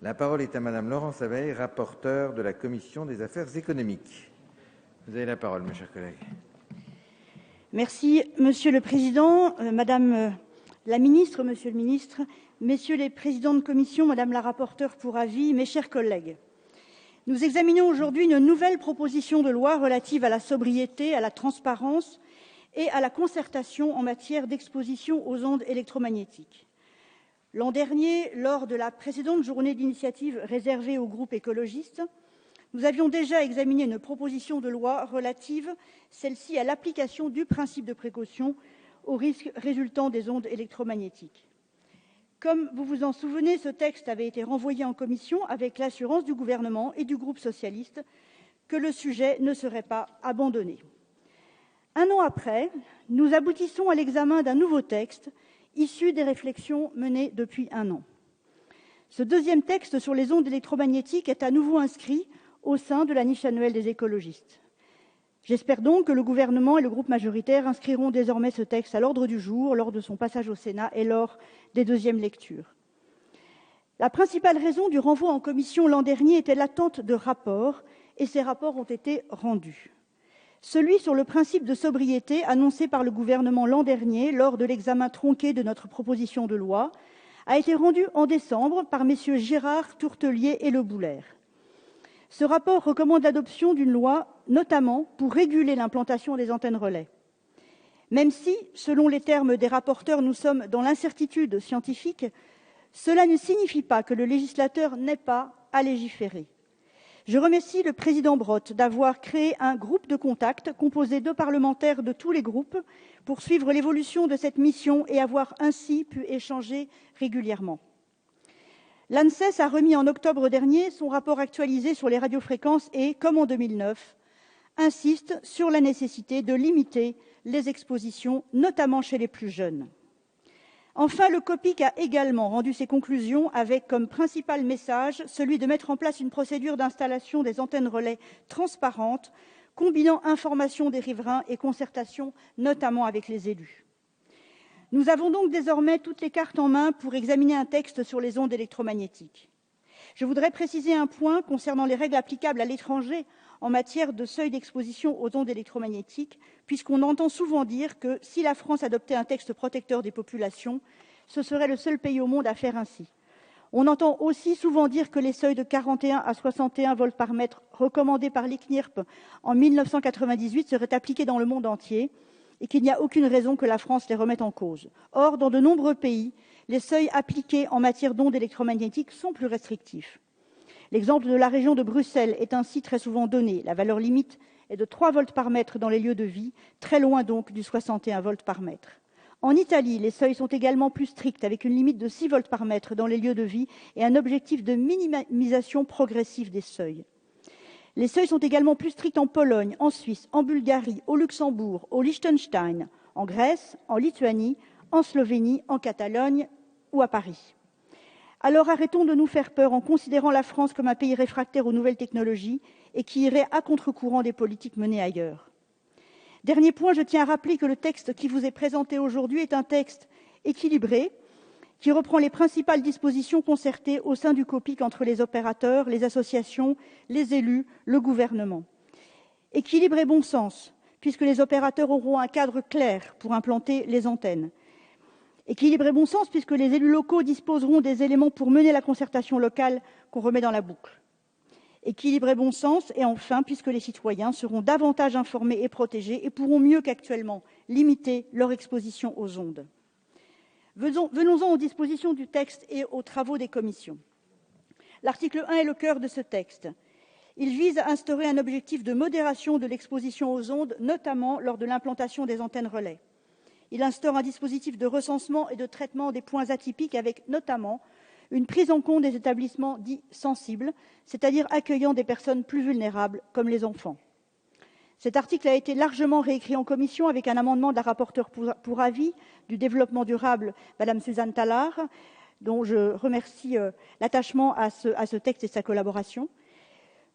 La parole est à Madame Laurence Abeille, rapporteure de la Commission des affaires économiques. Vous avez la parole, mes chers collègues. Merci, Monsieur le Président, Madame la Ministre, Monsieur le Ministre, Messieurs les Présidents de Commission, Madame la rapporteure pour avis, mes chers collègues. Nous examinons aujourd'hui une nouvelle proposition de loi relative à la sobriété, à la transparence et à la concertation en matière d'exposition aux ondes électromagnétiques. L'an dernier, lors de la précédente journée d'initiative réservée au groupe écologiste, nous avions déjà examiné une proposition de loi relative, celle-ci, à l'application du principe de précaution aux risques résultant des ondes électromagnétiques. Comme vous vous en souvenez, ce texte avait été renvoyé en commission avec l'assurance du gouvernement et du groupe socialiste que le sujet ne serait pas abandonné. Un an après, nous aboutissons à l'examen d'un nouveau texte issu des réflexions menées depuis un an. Ce deuxième texte sur les ondes électromagnétiques est à nouveau inscrit au sein de la niche annuelle des écologistes. J'espère donc que le gouvernement et le groupe majoritaire inscriront désormais ce texte à l'ordre du jour lors de son passage au Sénat et lors des deuxièmes lectures. La principale raison du renvoi en commission l'an dernier était l'attente de rapports, et ces rapports ont été rendus. Celui sur le principe de sobriété annoncé par le gouvernement l'an dernier lors de l'examen tronqué de notre proposition de loi a été rendu en décembre par messieurs Girard, Tourtellier et Le Boulaert. Ce rapport recommande l'adoption d'une loi, notamment pour réguler l'implantation des antennes relais. Même si, selon les termes des rapporteurs, nous sommes dans l'incertitude scientifique, cela ne signifie pas que le législateur n'ait pas à légiférer. Je remercie le président Brottes d'avoir créé un groupe de contact composé de parlementaires de tous les groupes pour suivre l'évolution de cette mission et avoir ainsi pu échanger régulièrement. L'ANSES a remis en octobre dernier son rapport actualisé sur les radiofréquences et, comme en 2009, insiste sur la nécessité de limiter les expositions, notamment chez les plus jeunes. Enfin, le COPIC a également rendu ses conclusions avec comme principal message celui de mettre en place une procédure d'installation des antennes relais transparente, combinant information des riverains et concertation, notamment avec les élus. Nous avons donc désormais toutes les cartes en main pour examiner un texte sur les ondes électromagnétiques. Je voudrais préciser un point concernant les règles applicables à l'étranger en matière de seuil d'exposition aux ondes électromagnétiques, puisqu'on entend souvent dire que si la France adoptait un texte protecteur des populations, ce serait le seul pays au monde à faire ainsi. On entend aussi souvent dire que les seuils de 41 à 61 volts par mètre recommandés par l'ICNIRP en 1998 seraient appliqués dans le monde entier et qu'il n'y a aucune raison que la France les remette en cause. Or, dans de nombreux pays, les seuils appliqués en matière d'ondes électromagnétiques sont plus restrictifs. L'exemple de la région de Bruxelles est ainsi très souvent donné. La valeur limite est de 3 volts par mètre dans les lieux de vie, très loin donc du 61 volts par mètre. En Italie, les seuils sont également plus stricts, avec une limite de 6 volts par mètre dans les lieux de vie et un objectif de minimisation progressive des seuils. Les seuils sont également plus stricts en Pologne, en Suisse, en Bulgarie, au Luxembourg, au Liechtenstein, en Grèce, en Lituanie, en Slovénie, en Catalogne ou à Paris. Alors arrêtons de nous faire peur en considérant la France comme un pays réfractaire aux nouvelles technologies et qui irait à contre-courant des politiques menées ailleurs. Dernier point, je tiens à rappeler que le texte qui vous est présenté aujourd'hui est un texte équilibré qui reprend les principales dispositions concertées au sein du COPIC entre les opérateurs, les associations, les élus, le gouvernement. Équilibre et bon sens, puisque les opérateurs auront un cadre clair pour implanter les antennes. Équilibre et bon sens, puisque les élus locaux disposeront des éléments pour mener la concertation locale qu'on remet dans la boucle. Équilibre et bon sens, et enfin, puisque les citoyens seront davantage informés et protégés et pourront mieux qu'actuellement limiter leur exposition aux ondes. Venons-en aux dispositions du texte et aux travaux des commissions. L'article 1 est le cœur de ce texte. Il vise à instaurer un objectif de modération de l'exposition aux ondes, notamment lors de l'implantation des antennes relais. Il instaure un dispositif de recensement et de traitement des points atypiques avec notamment une prise en compte des établissements dits sensibles, c'est-à-dire accueillant des personnes plus vulnérables comme les enfants. Cet article a été largement réécrit en commission avec un amendement de la rapporteure pour avis du développement durable, Madame Suzanne Tallard, dont je remercie l'attachement à ce texte et sa collaboration.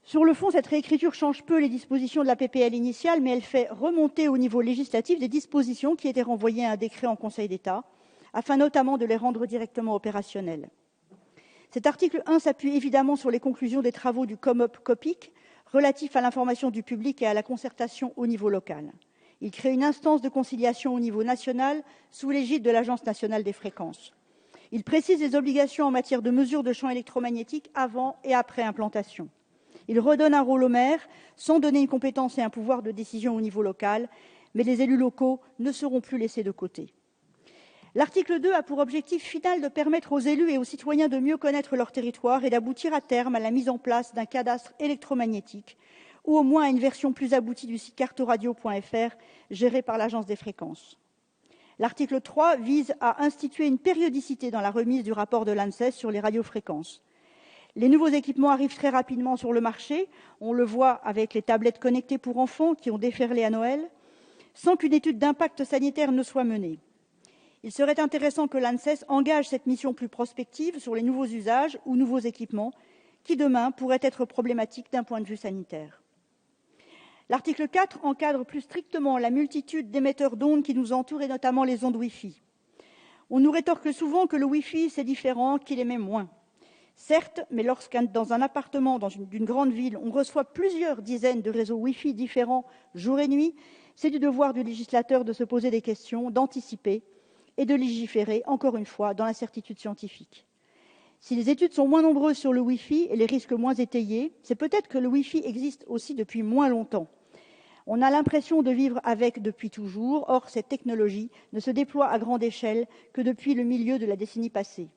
Sur le fond, cette réécriture change peu les dispositions de la PPL initiale, mais elle fait remonter au niveau législatif des dispositions qui étaient renvoyées à un décret en Conseil d'État, afin notamment de les rendre directement opérationnelles. Cet article 1 s'appuie évidemment sur les conclusions des travaux du COMOP-COPIC relatifs à l'information du public et à la concertation au niveau local. Il crée une instance de conciliation au niveau national sous l'égide de l'Agence nationale des fréquences. Il précise les obligations en matière de mesure de champs électromagnétiques avant et après implantation. Il redonne un rôle aux maires sans donner une compétence et un pouvoir de décision au niveau local, mais les élus locaux ne seront plus laissés de côté. L'article 2 a pour objectif final de permettre aux élus et aux citoyens de mieux connaître leur territoire et d'aboutir à terme à la mise en place d'un cadastre électromagnétique ou au moins à une version plus aboutie du site cartoradio.fr géré par l'Agence des fréquences. L'article 3 vise à instituer une périodicité dans la remise du rapport de l'ANSES sur les radiofréquences. Les nouveaux équipements arrivent très rapidement sur le marché, on le voit avec les tablettes connectées pour enfants qui ont déferlé à Noël, sans qu'une étude d'impact sanitaire ne soit menée. Il serait intéressant que l'ANSES engage cette mission plus prospective sur les nouveaux usages ou nouveaux équipements qui, demain, pourraient être problématiques d'un point de vue sanitaire. L'article 4 encadre plus strictement la multitude d'émetteurs d'ondes qui nous entourent, et notamment les ondes Wi-Fi. On nous rétorque souvent que le Wi-Fi, c'est différent, qu'il émet moins. Certes, mais dans un appartement d'une grande ville, on reçoit plusieurs dizaines de réseaux Wi-Fi différents jour et nuit, c'est du devoir du législateur de se poser des questions, d'anticiper et de légiférer, encore une fois, dans l'incertitude scientifique. Si les études sont moins nombreuses sur le Wi-Fi et les risques moins étayés, c'est peut-être que le Wi-Fi existe aussi depuis moins longtemps. On a l'impression de vivre avec depuis toujours, or cette technologie ne se déploie à grande échelle que depuis le milieu de la décennie passée.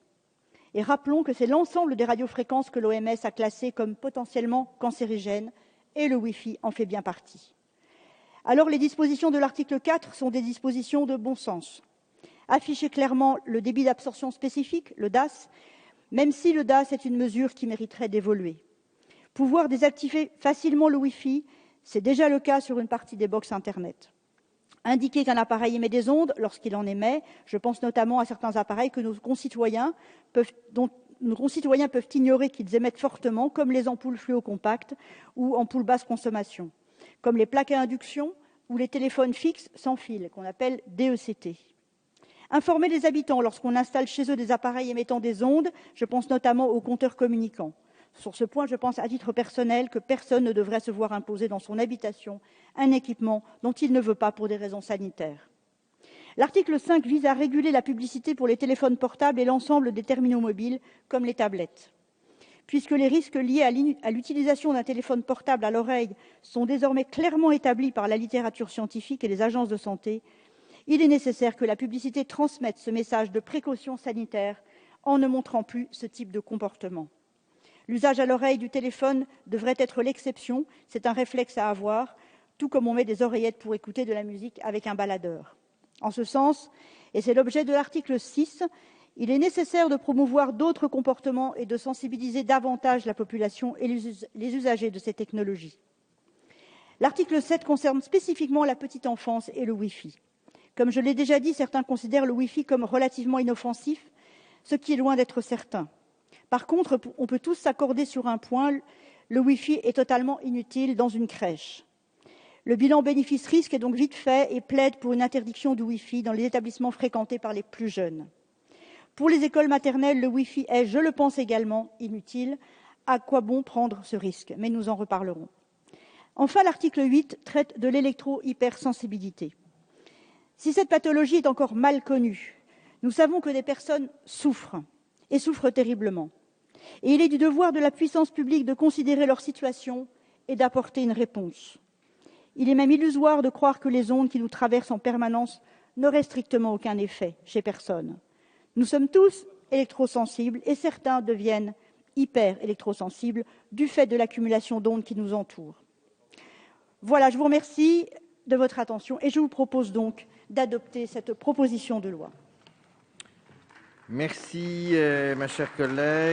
Et rappelons que c'est l'ensemble des radiofréquences que l'OMS a classées comme potentiellement cancérigènes, et le Wi-Fi en fait bien partie. Alors les dispositions de l'article 4 sont des dispositions de bon sens. Afficher clairement le débit d'absorption spécifique, le DAS, même si le DAS est une mesure qui mériterait d'évoluer. Pouvoir désactiver facilement le Wi-Fi, c'est déjà le cas sur une partie des box Internet. Indiquer qu'un appareil émet des ondes lorsqu'il en émet, je pense notamment à certains appareils que dont nos concitoyens peuvent ignorer qu'ils émettent fortement, comme les ampoules fluocompactes ou ampoules basse consommation, comme les plaques à induction ou les téléphones fixes sans fil, qu'on appelle DECT. Informer les habitants lorsqu'on installe chez eux des appareils émettant des ondes, je pense notamment aux compteurs communicants. Sur ce point, je pense à titre personnel que personne ne devrait se voir imposer dans son habitation un équipement dont il ne veut pas pour des raisons sanitaires. L'article 5 vise à réguler la publicité pour les téléphones portables et l'ensemble des terminaux mobiles, comme les tablettes. Puisque les risques liés à l'utilisation d'un téléphone portable à l'oreille sont désormais clairement établis par la littérature scientifique et les agences de santé, il est nécessaire que la publicité transmette ce message de précaution sanitaire en ne montrant plus ce type de comportement. L'usage à l'oreille du téléphone devrait être l'exception, c'est un réflexe à avoir, tout comme on met des oreillettes pour écouter de la musique avec un baladeur. En ce sens, et c'est l'objet de l'article 6, il est nécessaire de promouvoir d'autres comportements et de sensibiliser davantage la population et les usagers de ces technologies. L'article 7 concerne spécifiquement la petite enfance et le Wi-Fi. Comme je l'ai déjà dit, certains considèrent le Wi-Fi comme relativement inoffensif, ce qui est loin d'être certain. Par contre, on peut tous s'accorder sur un point, le Wi-Fi est totalement inutile dans une crèche. Le bilan bénéfice-risque est donc vite fait et plaide pour une interdiction du Wi-Fi dans les établissements fréquentés par les plus jeunes. Pour les écoles maternelles, le Wi-Fi est, je le pense également, inutile. À quoi bon prendre ce risque? Mais nous en reparlerons. Enfin, l'article 8 traite de l'électro-hypersensibilité. Si cette pathologie est encore mal connue, nous savons que des personnes souffrent, et souffrent terriblement. Et il est du devoir de la puissance publique de considérer leur situation et d'apporter une réponse. Il est même illusoire de croire que les ondes qui nous traversent en permanence n'auraient strictement aucun effet chez personne. Nous sommes tous électrosensibles et certains deviennent hyper-électrosensibles du fait de l'accumulation d'ondes qui nous entourent. Voilà, je vous remercie de votre attention et je vous propose donc d'adopter cette proposition de loi. Merci, ma chère collègue.